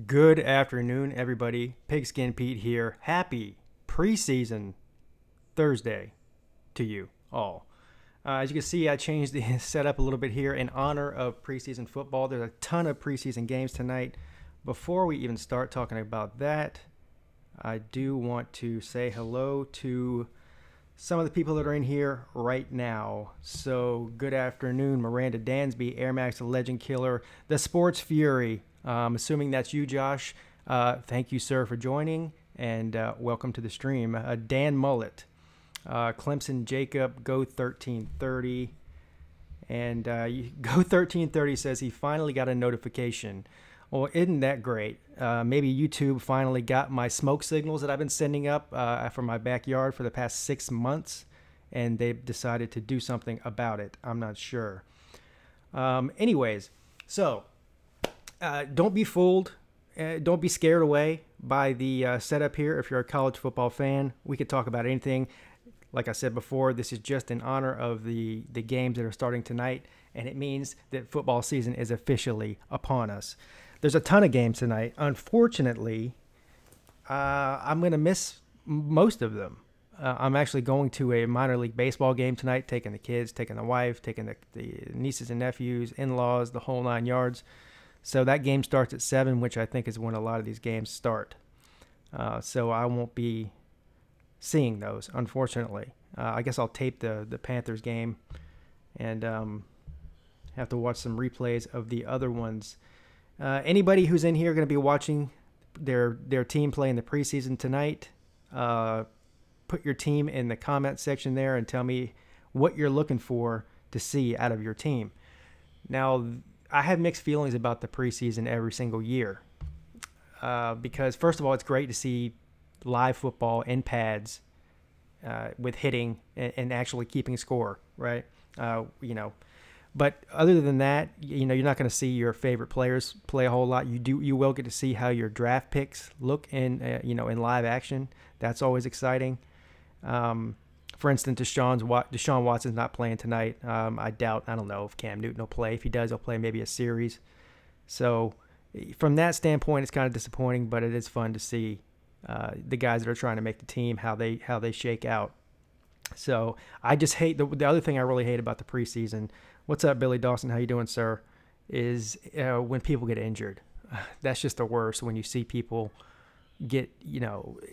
Good afternoon, everybody. Pigskin Pete here. Happy preseason Thursday to you all. As you can see, I changed the setup a little bit here in honor of preseason football. There's a ton of preseason games tonight. Before we even start talking about that, I do want to say hello to some of the people that are in here right now. So, good afternoon, Miranda Dansby, Air Max the Legend Killer, the Sports Fury. Assuming that's you, Josh. Thank you, sir, for joining, and welcome to the stream. Dan Mullet, Clemson Jacob, Go 1330, and Go 1330 says he finally got a notification. Well, isn't that great? Maybe YouTube finally got my smoke signals that I've been sending up from my backyard for the past 6 months, and they've decided to do something about it. I'm not sure. Anyways, so don't be fooled. Don't be scared away by the setup here. If you're a college football fan, we could talk about anything. Like I said before, this is just in honor of the games that are starting tonight, and it means that football season is officially upon us. There's a ton of games tonight. Unfortunately, I'm going to miss most of them. I'm actually going to a minor league baseball game tonight, taking the kids, taking the wife, taking the nieces and nephews, in-laws, the whole 9 yards. So that game starts at 7, which I think is when a lot of these games start. So I won't be seeing those, unfortunately. I guess I'll tape the Panthers game and have to watch some replays of the other ones. Anybody who's in here going to be watching their team play in the preseason tonight, put your team in the comment section there and tell me what you're looking for to see out of your team. Now, I have mixed feelings about the preseason every single year because, first of all, it's great to see live football in pads with hitting and actually keeping score, right? But other than that, you're not going to see your favorite players play a whole lot. You will get to see how your draft picks look in live action. That's always exciting. For instance, Deshaun Watson's not playing tonight. I don't know if Cam Newton will play. If he does, he'll play maybe a series. So from that standpoint, it's kind of disappointing, but it is fun to see the guys that are trying to make the team, how they shake out. So I just hate the other thing I really hate about the preseason. What's up, Billy Dawson? How you doing, sir? Is when people get injured. That's just the worst when you see people get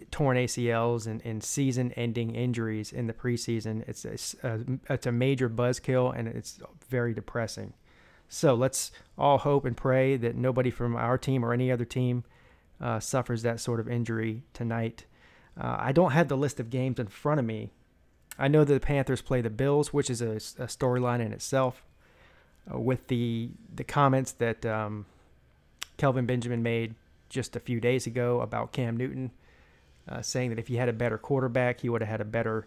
torn ACLs and season-ending injuries in the preseason. It's a major buzzkill, and it's very depressing. So let's all hope and pray that nobody from our team or any other team suffers that sort of injury tonight. I don't have the list of games in front of me. I know that the Panthers play the Bills, which is a storyline in itself, with the comments that Kelvin Benjamin made just a few days ago about Cam Newton, saying that if he had a better quarterback, he would have had a better,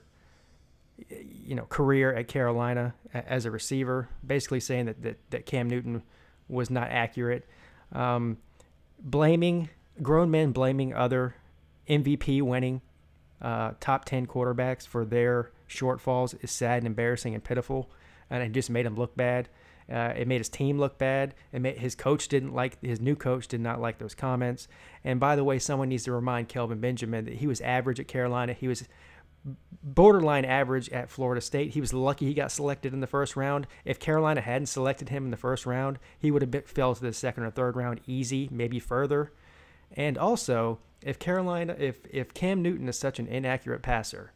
career at Carolina as a receiver. Basically saying that Cam Newton was not accurate. Grown men blaming other MVP winning top 10 quarterbacks for their shortfalls is sad and embarrassing and pitiful, and it just made him look bad. It made his team look bad. His new coach did not like those comments. And by the way, someone needs to remind Kelvin Benjamin that he was average at Carolina. He was borderline average at Florida State. He was lucky he got selected in the first round. If Carolina hadn't selected him in the first round, he would have fell to the second or third round easy, maybe further. And also, if Cam Newton is such an inaccurate passer,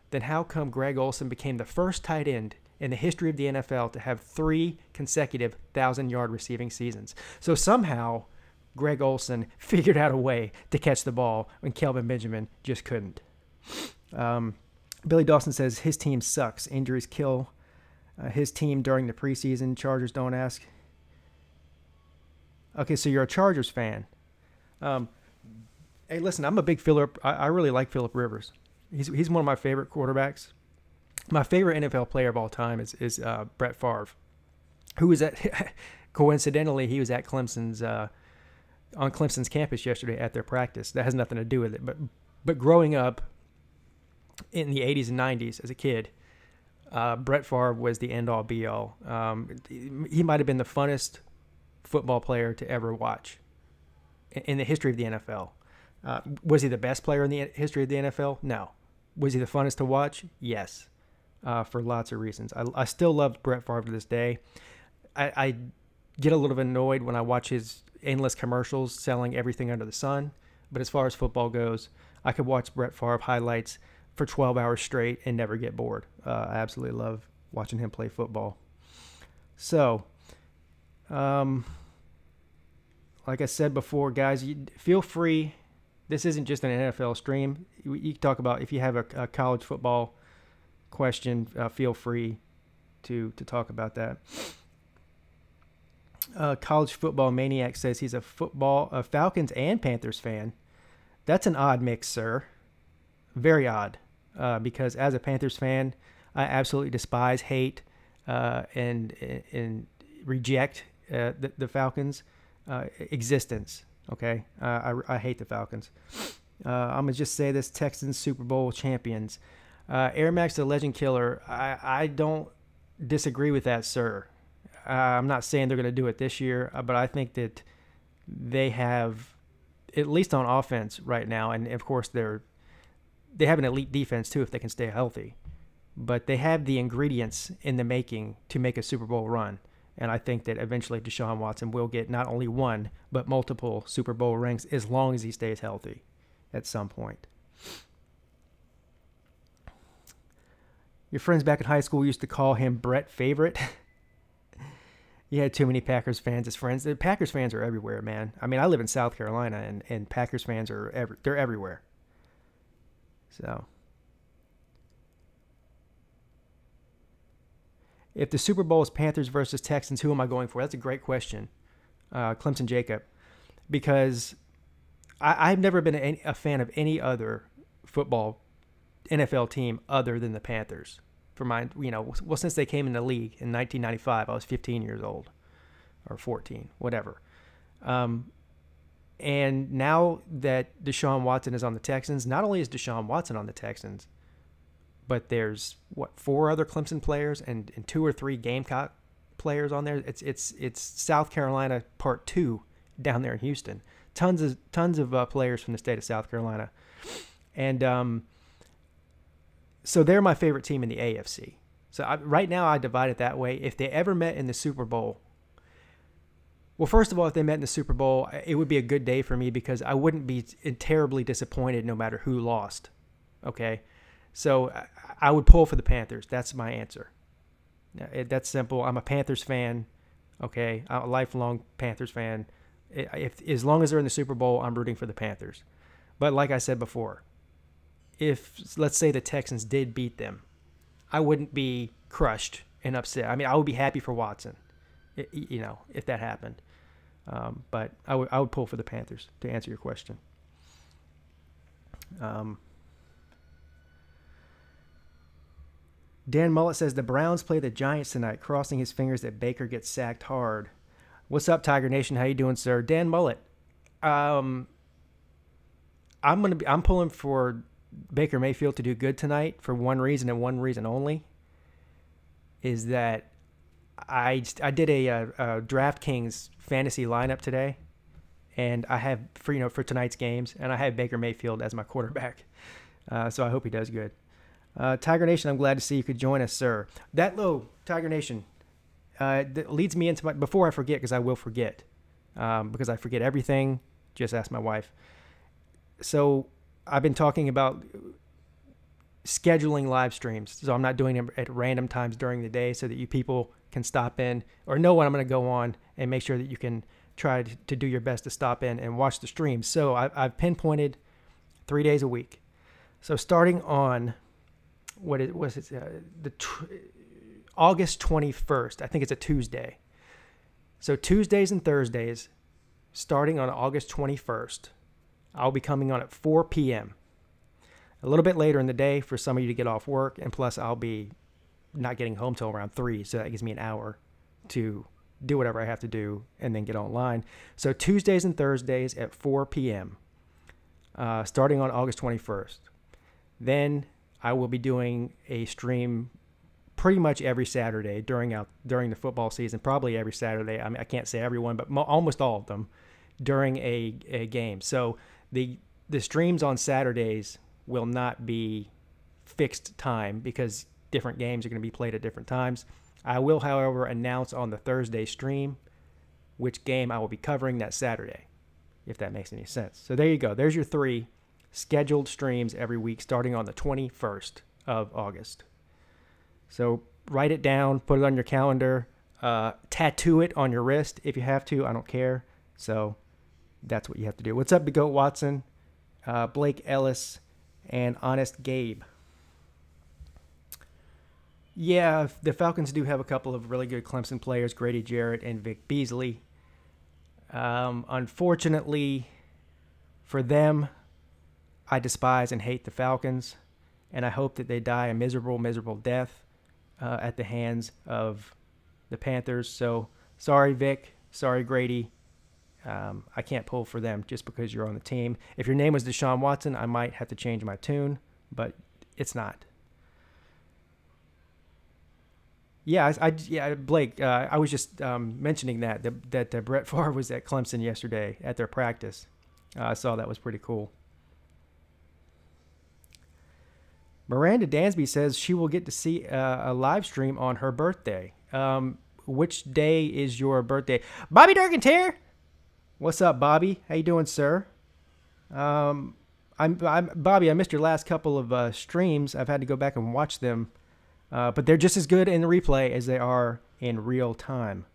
then how come Greg Olsen became the first tight end in the history of the NFL to have 3 consecutive 1,000-yard receiving seasons? So somehow, Greg Olsen figured out a way to catch the ball when Kelvin Benjamin just couldn't. Billy Dawson says his team sucks. Injuries kill his team during the preseason. Chargers don't ask. Okay, so you're a Chargers fan. Hey, listen, I'm a big Phillip. I really like Phillip Rivers. He's one of my favorite quarterbacks. My favorite NFL player of all time is Brett Favre, who was coincidentally, he was at Clemson's on Clemson's campus yesterday at their practice. That has nothing to do with it. But growing up in the 80s and 90s as a kid, Brett Favre was the end-all, be-all. He might have been the funnest football player to ever watch. in the history of the NFL. Was he the best player in the history of the NFL? No. Was he the funnest to watch? Yes, for lots of reasons. I still love Brett Favre to this day. I get a little bit annoyed when I watch his endless commercials selling everything under the sun. But as far as football goes, I could watch Brett Favre highlights for 12 hours straight and never get bored. I absolutely love watching him play football. So, like I said before, guys, feel free. This isn't just an NFL stream. You can talk about, if you have a college football question, feel free to talk about that. College Football Maniac says he's a Falcons and Panthers fan. That's an odd mix, sir. Very odd. Because as a Panthers fan, I absolutely despise, hate, and reject the Falcons' existence. Okay, I hate the Falcons. I'm gonna just say this: Texans Super Bowl champions. Air Max the Legend Killer. I don't disagree with that, sir. I'm not saying they're going to do it this year, but I think that they have, at least on offense right now, and of course they have an elite defense too if they can stay healthy, but they have the ingredients in the making to make a Super Bowl run. And I think that eventually Deshaun Watson will get not only one, but multiple Super Bowl rings as long as he stays healthy at some point. Your friends back in high school used to call him Brett Favorite. You had too many Packers fans as friends. The Packers fans are everywhere, man. I mean, I live in South Carolina, and Packers fans are they're everywhere. So, if the Super Bowl is Panthers versus Texans, who am I going for? That's a great question, Clemson Jacob, because I've never been a fan of any other football NFL team other than the Panthers. For mine, since they came in the league in 1995, I was 15 years old, or 14, whatever. And now that Deshaun Watson is on the Texans, not only is Deshaun Watson on the Texans, but there's 4 other Clemson players and 2 or 3 Gamecock players on there. It's South Carolina Part 2 down there in Houston. Tons of players from the state of South Carolina, and so they're my favorite team in the AFC. So right now I divide it that way. If they ever met in the Super Bowl, well, first of all, if they met in the Super Bowl, it would be a good day for me because I wouldn't be terribly disappointed no matter who lost. Okay, so I would pull for the Panthers. That's my answer. That's simple. I'm a Panthers fan. Okay, I'm a lifelong Panthers fan. As long as they're in the Super Bowl, I'm rooting for the Panthers. But like I said before, if, let's say, the Texans did beat them, I wouldn't be crushed and upset. I mean, I would be happy for Watson, if that happened. But I would pull for the Panthers, to answer your question. Dan Mullet says the Browns play the Giants tonight, crossing his fingers that Baker gets sacked hard. What's up, Tiger Nation? How you doing, sir? Dan Mullet. I'm pulling for Baker Mayfield to do good tonight for one reason and one reason only, is that I did a DraftKings fantasy lineup today, and I have for tonight's games, and I have Baker Mayfield as my quarterback, so I hope he does good. Tiger Nation, I'm glad to see you could join us, sir. Tiger Nation, that leads me into before I forget, because I will forget, because I forget everything. Just ask my wife. So I've been talking about scheduling live streams, so I'm not doing them at random times during the day so that you people can stop in or know when I'm going to go on and make sure that you can try to do your best to stop in and watch the streams. So I've pinpointed 3 days a week. So starting on August 21st, I think it's a Tuesday. So Tuesdays and Thursdays, starting on August 21st, I'll be coming on at 4 p.m. A little bit later in the day for some of you to get off work, and plus I'll be not getting home till around 3, so that gives me an hour to do whatever I have to do and then get online. So Tuesdays and Thursdays at 4 p.m., starting on August 21st. Then I will be doing a stream pretty much every Saturday during the football season, probably every Saturday. I mean, I can't say everyone, but almost all of them, during a game. So the streams on Saturdays will not be fixed time because different games are going to be played at different times. I will, however, announce on the Thursday stream which game I will be covering that Saturday, if that makes any sense. So there you go. There's your 3 scheduled streams every week starting on the 21st of August. So write it down, put it on your calendar, tattoo it on your wrist if you have to. I don't care. So that's what you have to do. What's up, DeGoat Watson, Blake Ellis, and Honest Gabe? Yeah, the Falcons do have a couple of really good Clemson players, Grady Jarrett and Vic Beasley. Unfortunately for them, I despise and hate the Falcons, and I hope that they die a miserable, miserable death at the hands of the Panthers. So sorry, Vic. Sorry, Grady. I can't pull for them just because you're on the team. If your name was Deshaun Watson, I might have to change my tune, but it's not. Yeah, Blake, I was just mentioning that Brett Favre was at Clemson yesterday at their practice. I saw that was pretty cool. Miranda Dansby says she will get to see a live stream on her birthday. Which day is your birthday? Bobby Durkins, what's up, Bobby? How you doing, sir? I'm Bobby. I missed your last couple of streams. I've had to go back and watch them. But they're just as good in the replay as they are in real time.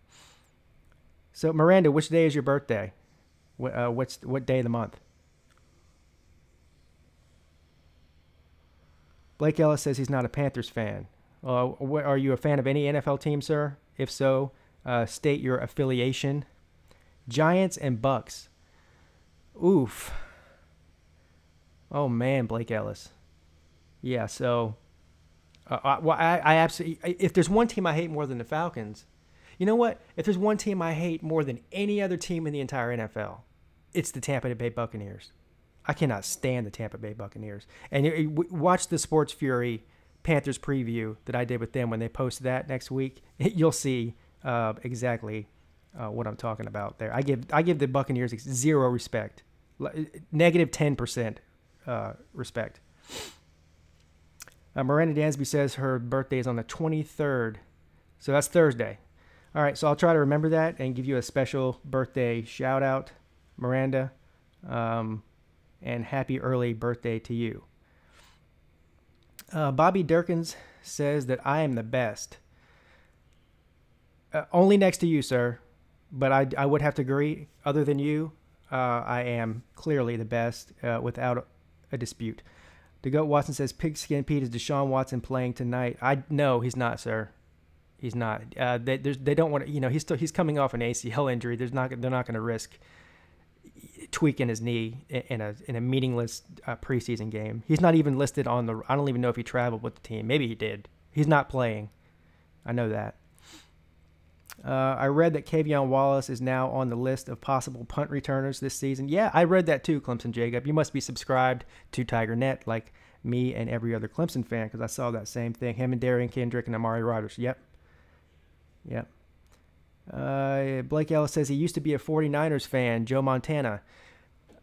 So, Miranda, which day is your birthday? What day of the month? Blake Ellis says he's not a Panthers fan. Are you a fan of any NFL team, sir? If so, state your affiliation. Giants and Bucks. Oof. Oh, man, Blake Ellis. Yeah, so... I absolutely. If there's one team I hate more than the Falcons, you know what? If there's one team I hate more than any other team in the entire NFL, it's the Tampa Bay Buccaneers. I cannot stand the Tampa Bay Buccaneers. And watch the Sports Fury Panthers preview that I did with them when they post that next week. You'll see exactly what I'm talking about there. I give the Buccaneers zero respect, negative 10% respect. Miranda Dansby says her birthday is on the 23rd, so that's Thursday. All right, so I'll try to remember that and give you a special birthday shout-out, Miranda, and happy early birthday to you. Bobby Durkins says that I am the best. Only next to you, sir, but I would have to agree. Other than you, I am clearly the best without a dispute. DeGoat Watson says, Pigskin Pete, is Deshaun Watson playing tonight? No, he's not, sir. He's not. They don't want to. He's coming off an ACL injury. They're not going to risk tweaking his knee in a meaningless preseason game. He's not even listed on the. I don't even know if he traveled with the team. Maybe he did. He's not playing. I know that. I read that Kavion Wallace is now on the list of possible punt returners this season. Yeah, I read that too, Clemson Jacob. You must be subscribed to TigerNet like me and every other Clemson fan, because I saw that same thing. Him and Darian Kendrick and Amari Rodgers. Yep. Blake Ellis says he used to be a 49ers fan. Joe Montana.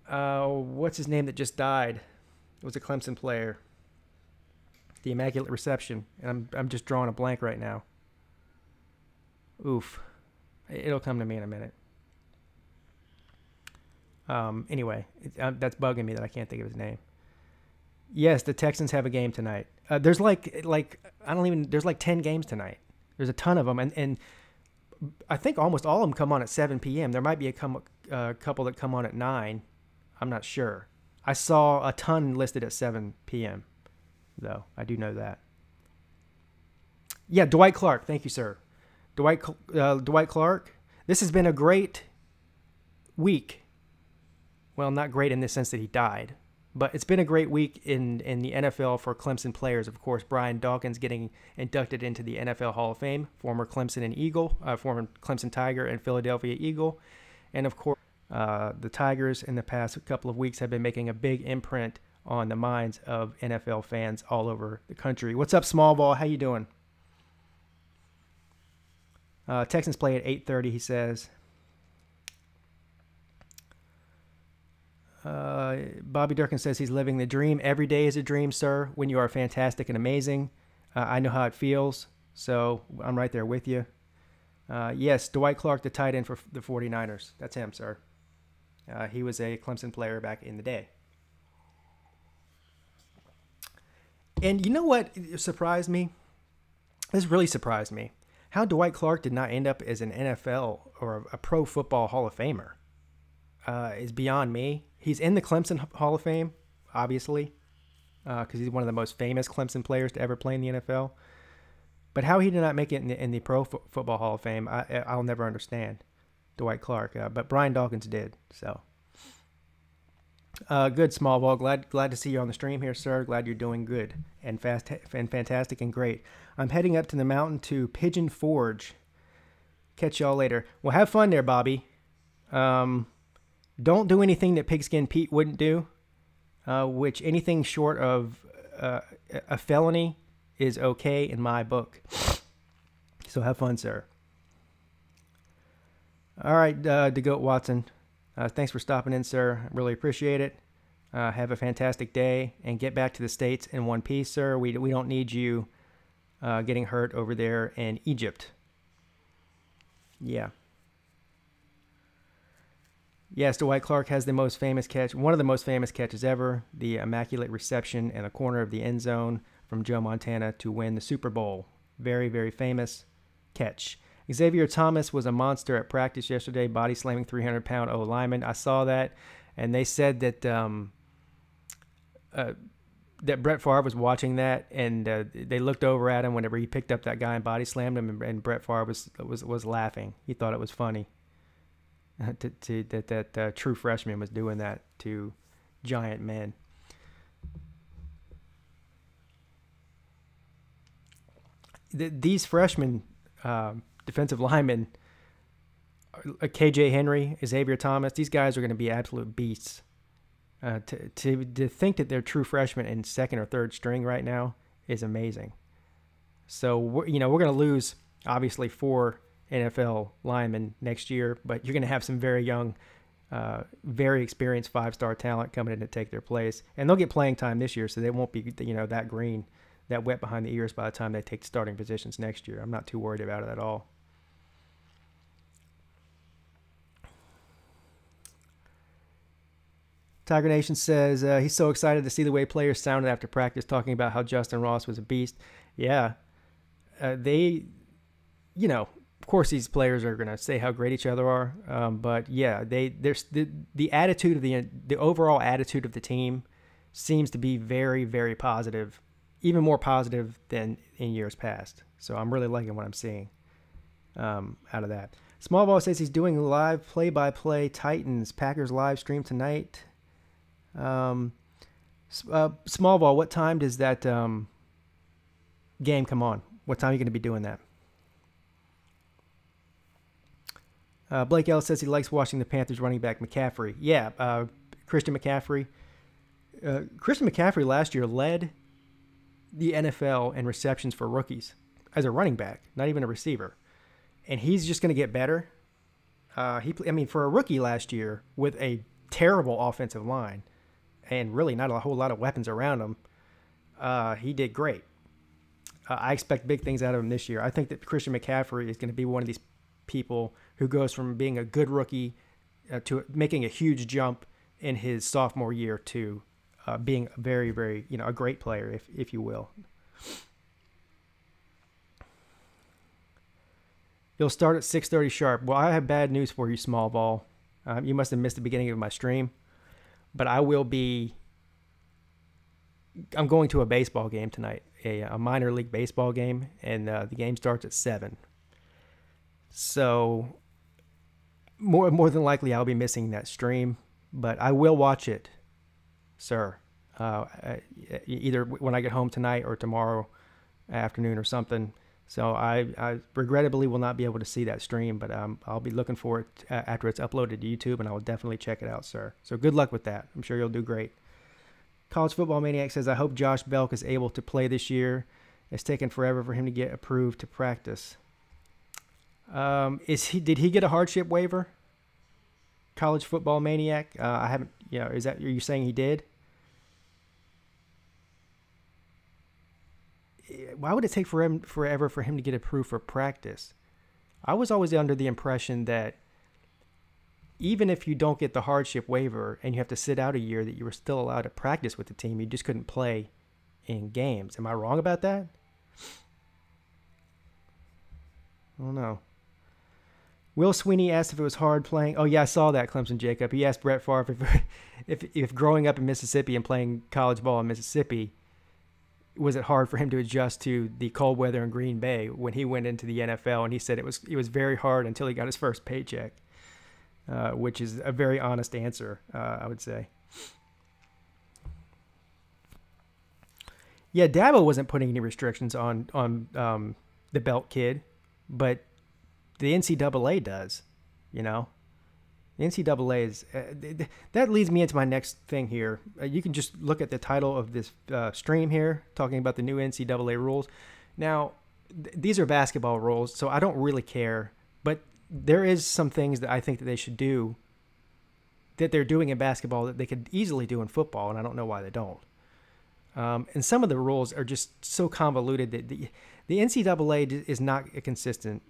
What's his name that just died? It was a Clemson player. The Immaculate Reception. And I'm just drawing a blank right now. Oof. It'll come to me in a minute. Anyway, that's bugging me that I can't think of his name. Yes, the Texans have a game tonight. There's there's like 10 games tonight. There's a ton of them, and I think almost all of them come on at 7 p.m. There might be a couple that come on at 9. I'm not sure. I saw a ton listed at 7 p.m. though. I do know that. Yeah, Dwight Clark. Thank you, sir. Dwight Clark. This has been a great week. Well, not great in the sense that he died, but it's been a great week in the NFL for Clemson players. Of course, Brian Dawkins getting inducted into the NFL Hall of Fame, former Clemson and Eagle, former Clemson Tiger and Philadelphia Eagle. And of course, the Tigers in the past couple of weeks have been making a big imprint on the minds of NFL fans all over the country. What's up, Small Ball? How you doing? Texans play at 8:30, he says. Bobby Durkin says he's living the dream. Every day is a dream, sir, when you are fantastic and amazing. I know how it feels, so I'm right there with you. Yes, Dwight Clark, the tight end for the 49ers. That's him, sir. He was a Clemson player back in the day. And you know what surprised me? This really surprised me. How Dwight Clark did not end up as an NFL or a Pro Football Hall of Famer is beyond me. He's in the Clemson Hall of Fame, obviously, because he's one of the most famous Clemson players to ever play in the NFL. But how he did not make it in the Pro Football Hall of Fame, I'll never understand. Dwight Clark, but Brian Dawkins did. So, good, small ball. Glad to see you on the stream here, sir. Glad you're doing good and fantastic and great. I'm heading up to the mountain to Pigeon Forge. Catch y'all later. Well, have fun there, Bobby. Don't do anything that Pigskin Pete wouldn't do, which anything short of a felony is okay in my book. So have fun, sir. All right, DeGoat Watson. Thanks for stopping in, sir. I really appreciate it. Have a fantastic day and get back to the States in one piece, sir. We don't need you getting hurt over there in Egypt. Yeah. Yes, Dwight Clark has the most famous catch, one of the most famous catches ever, the immaculate reception in the corner of the end zone from Joe Montana to win the Super Bowl. Very, very famous catch. Xavier Thomas was a monster at practice yesterday, body slamming 300-pound O lineman. I saw that, and they said that that Brett Favre was watching that, and they looked over at him whenever he picked up that guy and body slammed him, and Brett Favre was laughing. He thought it was funny that true freshman was doing that to giant men. These freshmen defensive linemen, KJ Henry, Xavier Thomas, these guys are going to be absolute beasts. To think that they're true freshmen in second or third string right now is amazing. So we're going to lose obviously 4 NFL linemen next year, but you're going to have some very young, very experienced 5-star talent coming in to take their place, and they'll get playing time this year, so they won't be that green, that wet behind the ears by the time they take starting positions next year. I'm not too worried about it at all. Tiger Nation says he's so excited to see the way players sounded after practice, talking about how Justin Ross was a beast. Yeah, of course these players are going to say how great each other are, but yeah, there's the attitude of the overall attitude of the team seems to be very, very positive, even more positive than in years past. So I'm really liking what I'm seeing out of that. Small Ball says he's doing live play-by-play Titans Packers live stream tonight. Small Ball, what time does that game come on? What time are you going to be doing that? Blake Ellis says he likes watching the Panthers running back McCaffrey. Yeah, Christian McCaffrey. Christian McCaffrey last year led the NFL in receptions for rookies as a running back, not even a receiver. And he's just going to get better. For a rookie last year with a terrible offensive line and really not a whole lot of weapons around him, he did great. I expect big things out of him this year. I think that Christian McCaffrey is going to be one of these people who goes from being a good rookie to making a huge jump in his sophomore year to being a very, very, a great player, if you will. You'll start at 6:30 sharp. Well, I have bad news for you, Small Ball. You must have missed the beginning of my stream, but I will be. I'm going to a baseball game tonight, a minor league baseball game, and the game starts at 7. So more than likely I'll be missing that stream, but I will watch it, sir. Either when I get home tonight or tomorrow afternoon or something. So I regrettably will not be able to see that stream, but I'll be looking for it after it's uploaded to YouTube, and I will definitely check it out, sir. So good luck with that. I'm sure you'll do great. College Football Maniac says, I hope Josh Belk is able to play this year. It's taken forever for him to get approved to practice. Did he get a hardship waiver? College Football Maniac? I haven't Are you saying he did? Why would it take forever for him to get approved for practice? I was always under the impression that even if you don't get the hardship waiver and you have to sit out a year, that you were still allowed to practice with the team. You just couldn't play in games. Am I wrong about that? I don't know. Will Sweeney asked if it was hard playing. Oh, yeah, I saw that, Clemson Jacob. He asked Brett Favre if growing up in Mississippi and playing college ball in Mississippi, was it hard for him to adjust to the cold weather in Green Bay when he went into the NFL? And he said it was very hard until he got his first paycheck, which is a very honest answer, I would say. Yeah, Dabo wasn't putting any restrictions on the Belt kid, but the NCAA does, The NCAA is that leads me into my next thing here. You can just look at the title of this stream here, talking about the new NCAA rules. Now, these are basketball rules, so I don't really care. But there is some things that I think that they should do that they're doing in basketball that they could easily do in football, and I don't know why they don't. And some of the rules are just so convoluted that the NCAA is not a consistent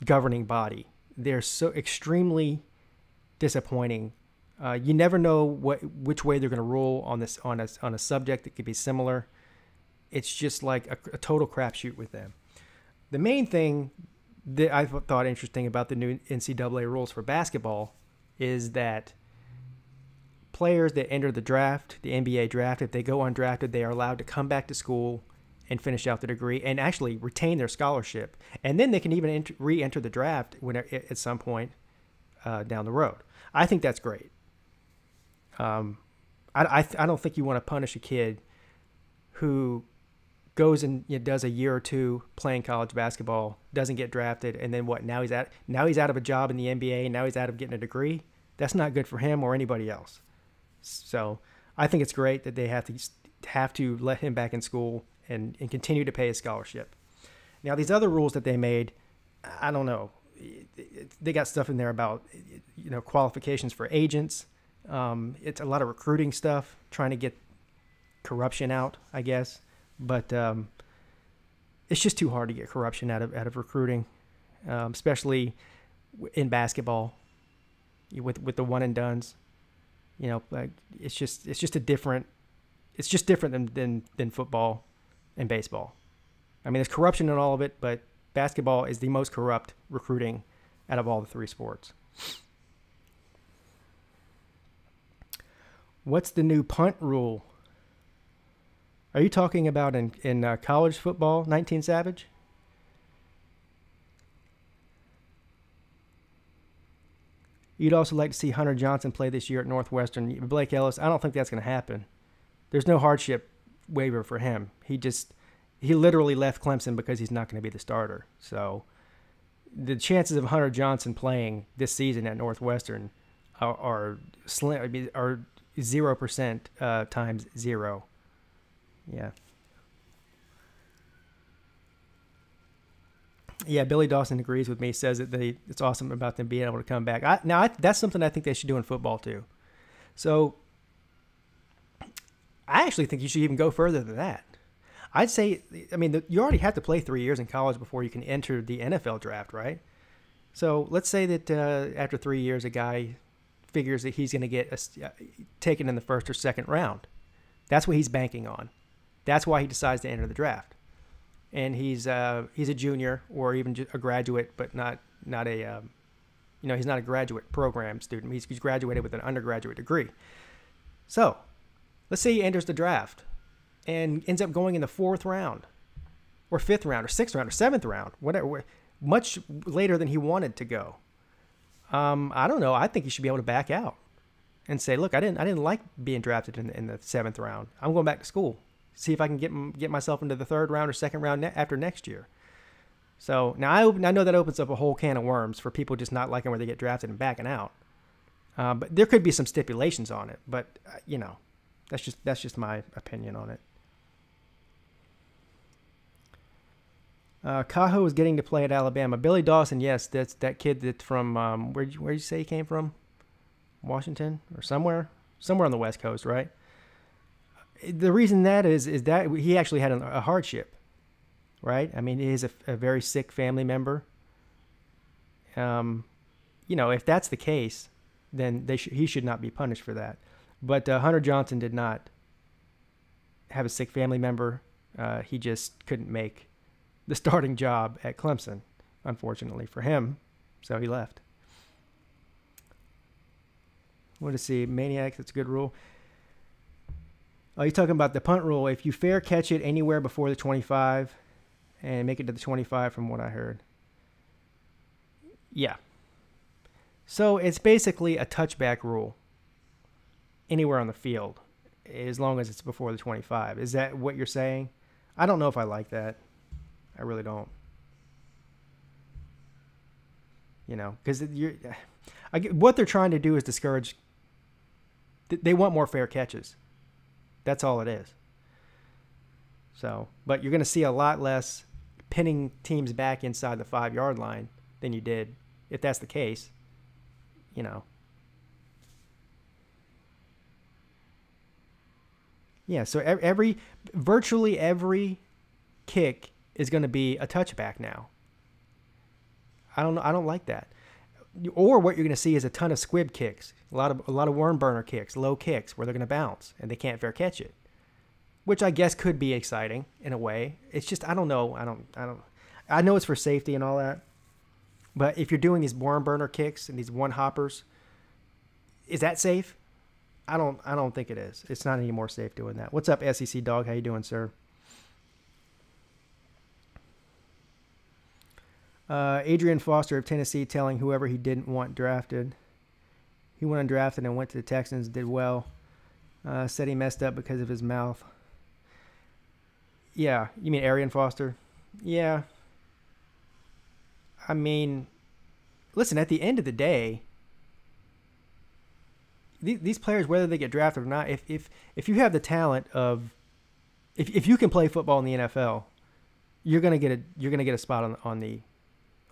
governing body. They're so extremely disappointing. You never know which way they're going to rule on a subject that could be similar. It's just like a total crapshoot with them. The main thing that I thought interesting about the new NCAA rules for basketball is that players that enter the draft, the NBA draft, if they go undrafted, they are allowed to come back to school and finish out the degree and actually retain their scholarship. And then they can even re-enter the draft at some point down the road. I think that's great. I don't think you want to punish a kid who goes and does a year or two playing college basketball, doesn't get drafted, and then what? Now he's out of a job in the NBA. Now he's out of getting a degree. That's not good for him or anybody else. So I think it's great that they have to let him back in school and continue to pay his scholarship. Now, these other rules that they made, I don't know. They got stuff in there about qualifications for agents. It's a lot of recruiting stuff, trying to get corruption out, I guess. But it's just too hard to get corruption out of recruiting, especially in basketball with the one and dones. It's just different than football and baseball. I mean, there's corruption in all of it, but basketball is the most corrupt recruiting out of all the three sports. What's the new punt rule? Are you talking about in college football, 19 Savage? You'd also like to see Hunter Johnson play this year at Northwestern. Blake Ellis, I don't think that's going to happen. There's no hardship waiver for him. He literally left Clemson because he's not going to be the starter. So the chances of Hunter Johnson playing this season at Northwestern are 0% times 0. Yeah. Yeah, Billy Dawson agrees with me. Says that it's awesome about them being able to come back. That's something I think they should do in football too. So I actually think you should even go further than that. I'd say, you already have to play 3 years in college before you can enter the NFL draft, right? So let's say that after 3 years, a guy figures that he's going to get taken in the first or second round. That's what he's banking on. That's why he decides to enter the draft. And he's a junior or even a graduate, but not a he's not a graduate program student. He's graduated with an undergraduate degree. So let's say he enters the draft and ends up going in the 4th round or 5th round or 6th round or 7th round, whatever, much later than he wanted to go. I don't know. I think he should be able to back out and say, look, I didn't like being drafted in the 7th round. I'm going back to school. See if I can get myself into the 3rd round or 2nd round after next year. So now I know that opens up a whole can of worms for people just not liking where they get drafted and backing out. But there could be some stipulations on it. But that's just my opinion on it. Cajo is getting to play at Alabama. Billy Dawson, yes, that's that kid that's from where'd you say he came from? Washington or somewhere on the West Coast, right? The reason that is that he actually had a hardship, right? I mean, he is a very sick family member. If that's the case, then he should not be punished for that. But Hunter Johnson did not have a sick family member. He just couldn't make the starting job at Clemson, unfortunately for him, so he left. Want to see Maniacs? That's a good rule. Oh, you're talking about the punt rule. If you fair catch it anywhere before the 25 and make it to the 25 from what I heard. Yeah. So it's basically a touchback rule anywhere on the field as long as it's before the 25. Is that what you're saying? I don't know if I like that. I really don't. Because what they're trying to do is discourage. They want more fair catches. That's all it is. So, but you're going to see a lot less pinning teams back inside the 5-yard line than you did if that's the case. Yeah, so virtually every kick is going to be a touchback now. I don't like that. Or what you're going to see is a ton of squib kicks, a lot of worm burner kicks, low kicks where they're going to bounce and they can't fair catch it, which I guess could be exciting in a way. It's just I don't know. I know it's for safety and all that, but if you're doing these worm burner kicks and these one hoppers, is that safe? I don't think it is. It's not any more safe doing that. What's up, SEC Dog? How you doing, sir? Adrian Foster of Tennessee telling whoever he didn't want drafted. He went undrafted and went to the Texans, did well. Said he messed up because of his mouth. Yeah, you mean Arian Foster? Yeah. I mean, listen, at the end of the day, these players, whether they get drafted or not, if you have the talent of, if you can play football in the NFL, you're gonna get a spot on the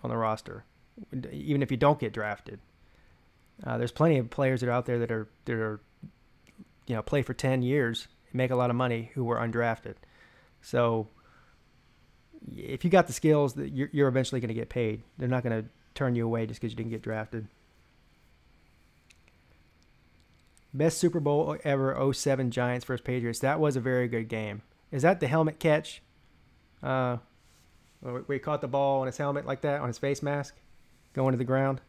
roster, even if you don't get drafted. There's plenty of players that are out there that are play for 10 years, make a lot of money, who were undrafted. So if you got the skills, that you're eventually going to get paid. They're not going to turn you away just because you didn't get drafted. Best Super Bowl ever, 07 Giants versus Patriots. That was a very good game. Is that the helmet catch? Where he caught the ball on his helmet like that, on his face mask, going to the ground?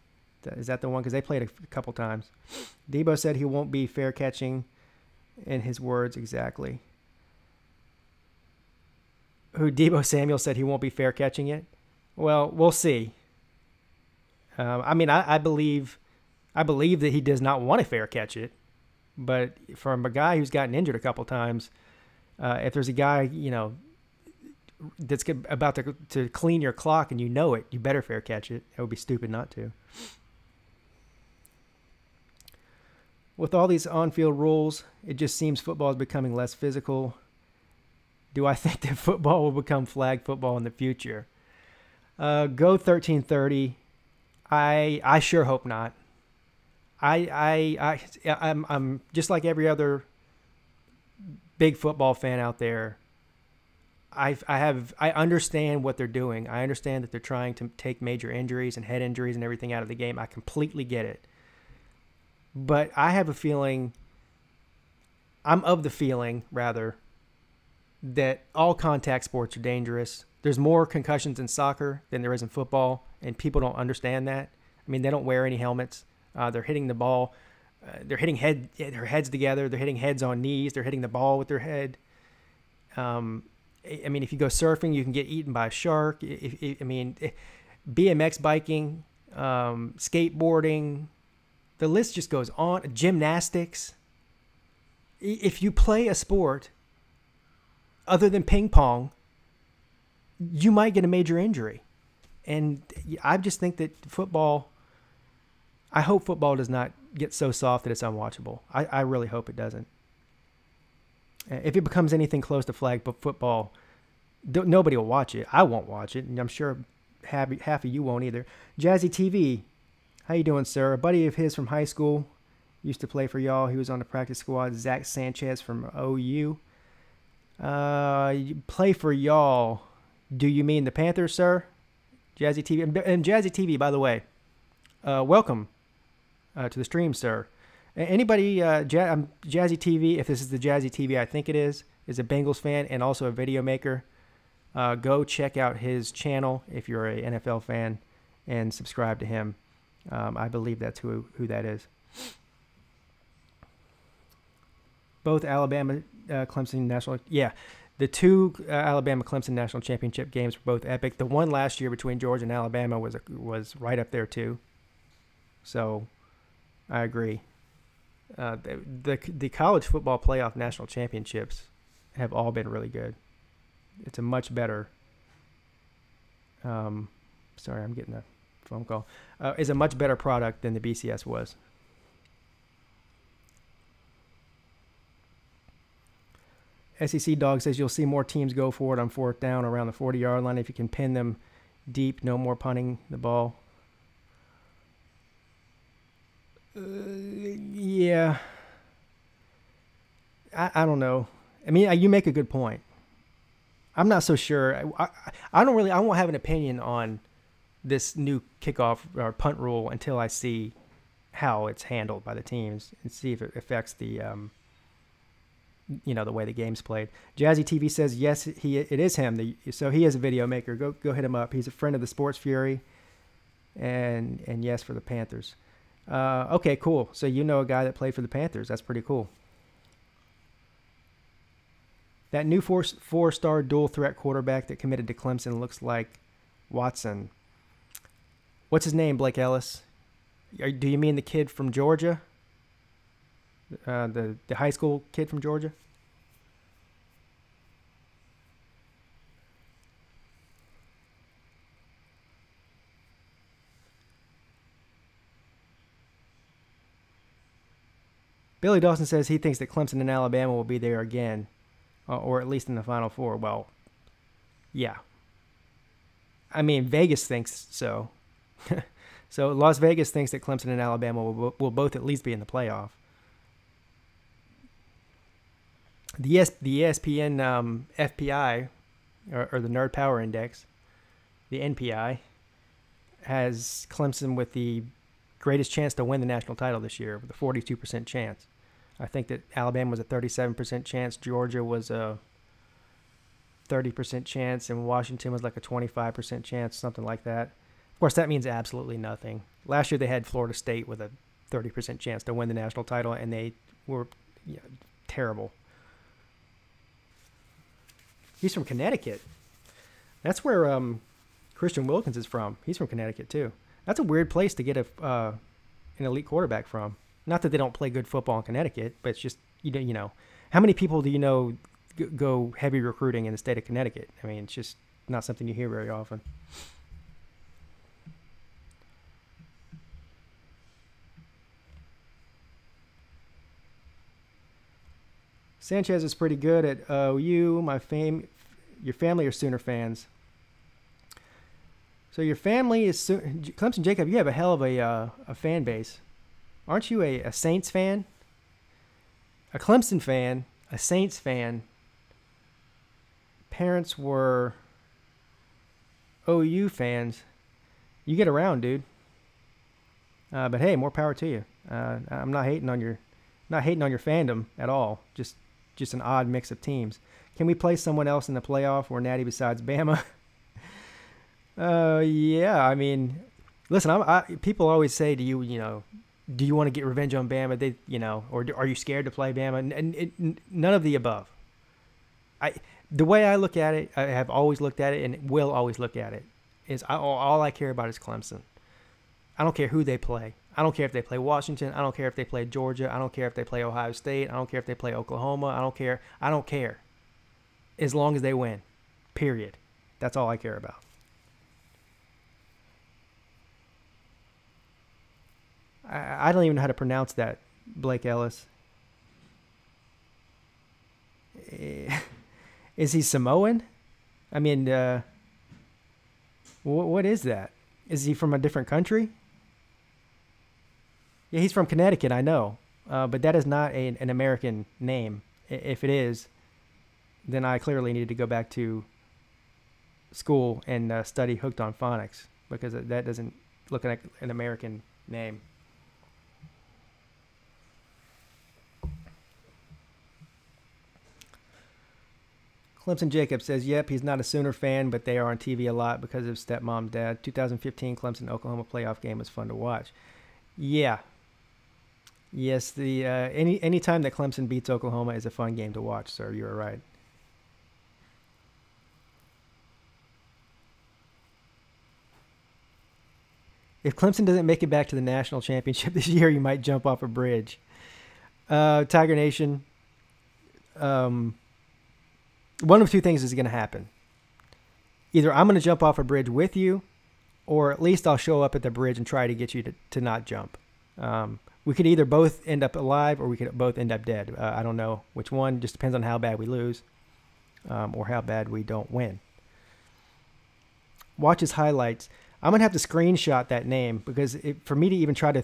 Is that the one? Because they played a couple times. Debo said he won't be fair catching, in his words exactly. Debo Samuel said he won't be fair catching it? Well, we'll see. I believe that he does not want to fair catch it. But from a guy who's gotten injured a couple times, if there's a guy, that's about to clean your clock and it, you better fair catch it. It would be stupid not to. With all these on-field rules, it just seems football is becoming less physical. Do I think that football will become flag football in the future? Go 1330. I sure hope not. I'm just like every other big football fan out there. I understand what they're doing. I understand that they're trying to take major injuries and head injuries and everything out of the game. I completely get it. But I have a feeling, I'm of the feeling, rather, that all contact sports are dangerous. There's more concussions in soccer than there is in football, and people don't understand that. I mean, they don't wear any helmets. They're hitting the ball. They're hitting their heads together. They're hitting heads on knees. They're hitting the ball with their head. If you go surfing, you can get eaten by a shark. BMX biking, skateboarding, the list just goes on. Gymnastics. If you play a sport other than ping pong, you might get a major injury. And I just think that I hope football does not get so soft that it's unwatchable. I really hope it doesn't. If it becomes anything close to flag football, nobody will watch it. I won't watch it, and I'm sure half of you won't either. Jazzy TV, how you doing, sir? A buddy of his from high school used to play for y'all. He was on the practice squad. Zach Sanchez from OU. Play for y'all. Do you mean the Panthers, sir? Jazzy TV. And Jazzy TV, by the way, welcome to the stream, sir. Anybody, Jazzy TV, if this is the Jazzy TV I think it is a Bengals fan and also a video maker. Go check out his channel if you're a NFL fan and subscribe to him. I believe that's who that is. Both Alabama, Clemson national. Yeah, the two Alabama Clemson national championship games were both epic. The one last year between Georgia and Alabama was right up there too. So, I agree. The college football playoff national championships have all been really good. It's a much better. Sorry, I'm getting a phone call. Is a much better product than the BCS was. SEC Dog says you'll see more teams go for it on 4th down around the 40-yard line if you can pin them deep. No more punting the ball. Yeah. I don't know. I mean, you make a good point. I'm not so sure. I won't have an opinion on this new kickoff or punt rule until I see how it's handled by the teams and see if it affects the the way the game's played. Jazzy TV says yes, it is him. So he is a video maker. Go hit him up. He's a friend of the Sports Fury, and yes for the Panthers. Okay, cool. So you know a guy that played for the Panthers. That's pretty cool. That new four-star dual threat quarterback that committed to Clemson looks like Watson. What's his name, Blake Ellis? Do you mean the kid from Georgia? The high school kid from Georgia? Billy Dawson says he thinks that Clemson and Alabama will be there again, or at least in the Final Four. Well, yeah. I mean, Vegas thinks so. So Las Vegas thinks that Clemson and Alabama will both at least be in the playoff. The ESPN FPI, or the Nerd Power Index, the NPI, has Clemson with the greatest chance to win the national title this year with a 42% chance. I think that Alabama was a 37% chance, Georgia was a 30% chance, and Washington was like a 25% chance, something like that. Of course, that means absolutely nothing. Last year they had Florida State with a 30% chance to win the national title, and they were terrible. He's from Connecticut. That's where Christian Wilkins is from. He's from Connecticut too. That's a weird place to get an elite quarterback from. Not that they don't play good football in Connecticut, but it's just you know, how many people do you know go heavy recruiting in the state of Connecticut? I mean, it's just not something you hear very often. Sanchez is pretty good at OU. Your family are Sooner fans. So your family is Clemson. Jacob, you have a hell of a fan base. Aren't you a Saints fan? A Clemson fan, a Saints fan. Parents were OU fans. You get around, dude. But hey, more power to you. I'm not hating on your fandom at all. Just an odd mix of teams. Can we play someone else in the playoff or Natty besides Bama? Yeah, I mean, listen, people always say to you, do you want to get revenge on Bama? Or are you scared to play Bama? And none of the above. The way I look at it, I have always looked at it and will always look at it, is all I care about is Clemson. I don't care who they play. I don't care if they play Washington. I don't care if they play Georgia. I don't care if they play Ohio State. I don't care if they play Oklahoma. I don't care. I don't care. As long as they win. Period. That's all I care about. I don't even know how to pronounce that, Blake Ellis. Is he Samoan? I mean, what is that? Is he from a different country? Yeah, he's from Connecticut, I know. but that is not an American name. If it is, then I clearly need to go back to school and study Hooked on Phonics, because that doesn't look like an American name. Clemson Jacob says, yep, he's not a Sooner fan, but they are on TV a lot because of stepmom's dad. 2015 Clemson-Oklahoma playoff game was fun to watch. Yeah. Yes, the any time that Clemson beats Oklahoma is a fun game to watch, sir. You are right. If Clemson doesn't make it back to the national championship this year, you might jump off a bridge. Tiger Nation, one of two things is going to happen. Either I'm going to jump off a bridge with you, or at least I'll show up at the bridge and try to get you to not jump. We could either both end up alive or we could both end up dead. I don't know which one. Just depends on how bad we lose or how bad we don't win. Watch his highlights. I'm going to have to screenshot that name, because for me to even try to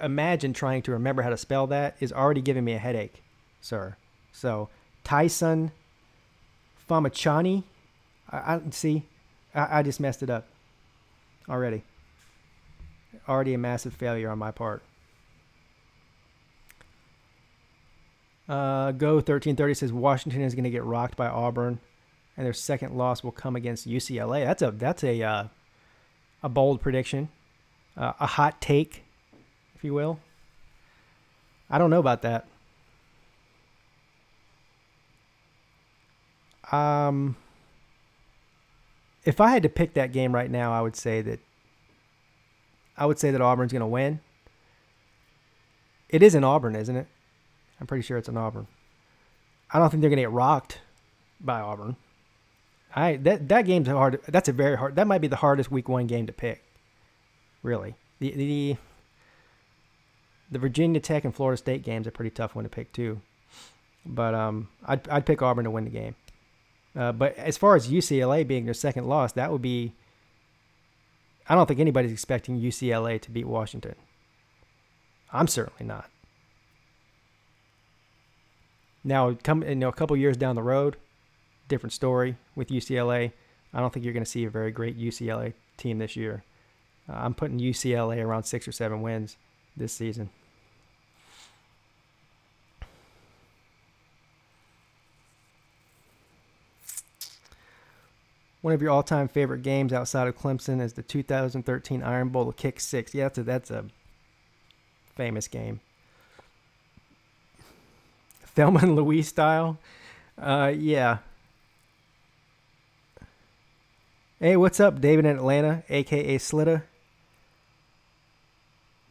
imagine trying to remember how to spell that is already giving me a headache, sir. So, Tyson Famachani. I just messed it up already. Already a massive failure on my part. Go 1330 says Washington is going to get rocked by Auburn, and their second loss will come against UCLA. That's a bold prediction, a hot take, if you will. I don't know about that. If I had to pick that game right now, I would say that Auburn's going to win. It is in Auburn, isn't it? I'm pretty sure it's in Auburn. I don't think they're going to get rocked by Auburn. That game's hard. That's a very hard. That might be the hardest Week 1 game to pick. Really, the Virginia Tech and Florida State game's a pretty tough one to pick too. But I'd pick Auburn to win the game. But as far as UCLA being their second loss, that would be. I don't think anybody's expecting UCLA to beat Washington. I'm certainly not. Now, a couple years down the road, different story with UCLA. I don't think you're going to see a very great UCLA team this year. I'm putting UCLA around 6 or 7 wins this season. One of your all-time favorite games outside of Clemson is the 2013 Iron Bowl, the Kick 6. Yeah, that's a famous game. Thelma and Louise style. Yeah. Hey, what's up, David in Atlanta, a.k.a. Slitta?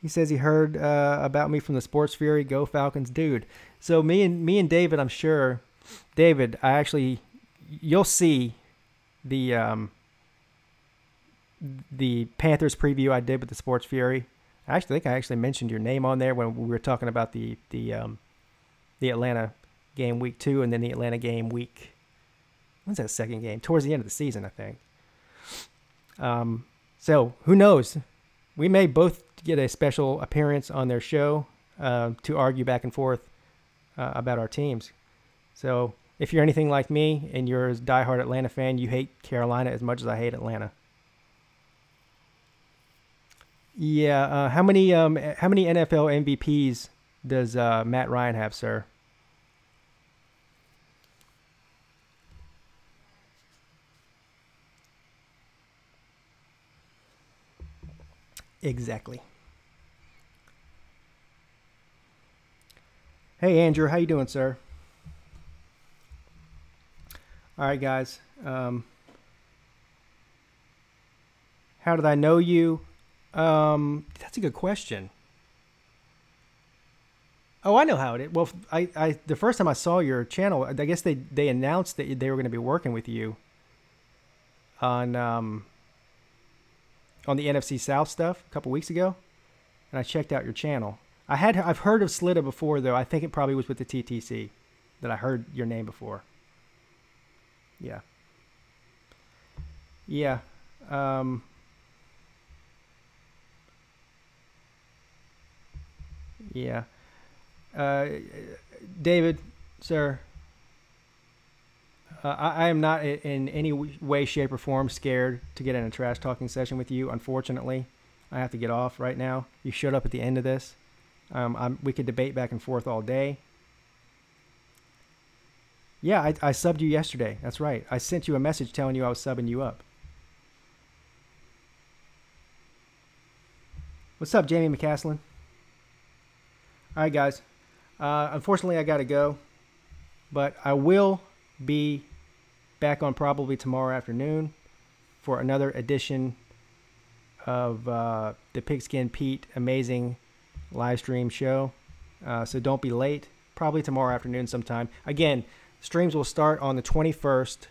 He says he heard about me from the Sports Fury. Go Falcons, dude. So me and David, I'm sure. David, you'll see the Panthers preview I did with the Sports Fury. I think I actually mentioned your name on there when we were talking about the Atlanta game week 2 and then the Atlanta game week. When's that second game? Towards the end of the season, I think. So who knows? We may both get a special appearance on their show to argue back and forth about our teams. So if you're anything like me and you're a diehard Atlanta fan, you hate Carolina as much as I hate Atlanta. Yeah. How many NFL MVPs does Matt Ryan have, sir? Exactly. Hey, Andrew, how you doing, sir? All right, guys. How did I know you? That's a good question. Oh, I know how it is. Well, the first time I saw your channel, I guess they announced that they were going to be working with you on the NFC South stuff a couple weeks ago, and I checked out your channel. I've heard of Slitta before, though. I think it probably was with the TTC that I heard your name before. Yeah. Yeah. Yeah. David, sir, I am not in any way, shape, or form scared to get in a trash talking session with you. Unfortunately, I have to get off right now. You showed up at the end of this. We could debate back and forth all day. Yeah, I subbed you yesterday. That's right. I sent you a message telling you I was subbing you up. What's up, Jamie McCaslin? All right, guys. Unfortunately, I got to go. But I will be back on probably tomorrow afternoon for another edition of the Pigskin Pete amazing live stream show. So don't be late. Probably tomorrow afternoon sometime. Again, streams will start on the 21st,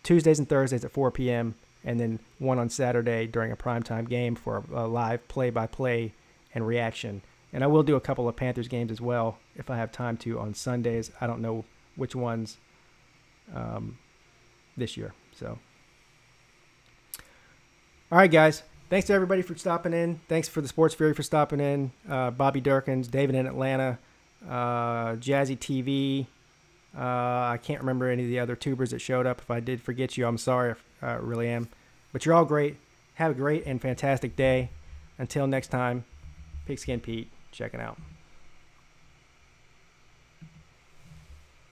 Tuesdays and Thursdays at 4 p.m., and then one on Saturday during a primetime game for a live play-by-play and reaction. And I will do a couple of Panthers games as well if I have time to on Sundays. I don't know which ones this year. So, all right, guys. Thanks to everybody for stopping in. Thanks for the Sports Fury for stopping in. Bobby Durkins, David in Atlanta, Jazzy TV. I can't remember any of the other tubers that showed up. If I did forget you, I'm sorry. I really am. But you're all great. Have a great and fantastic day. Until next time, Pigskin Pete, checking out.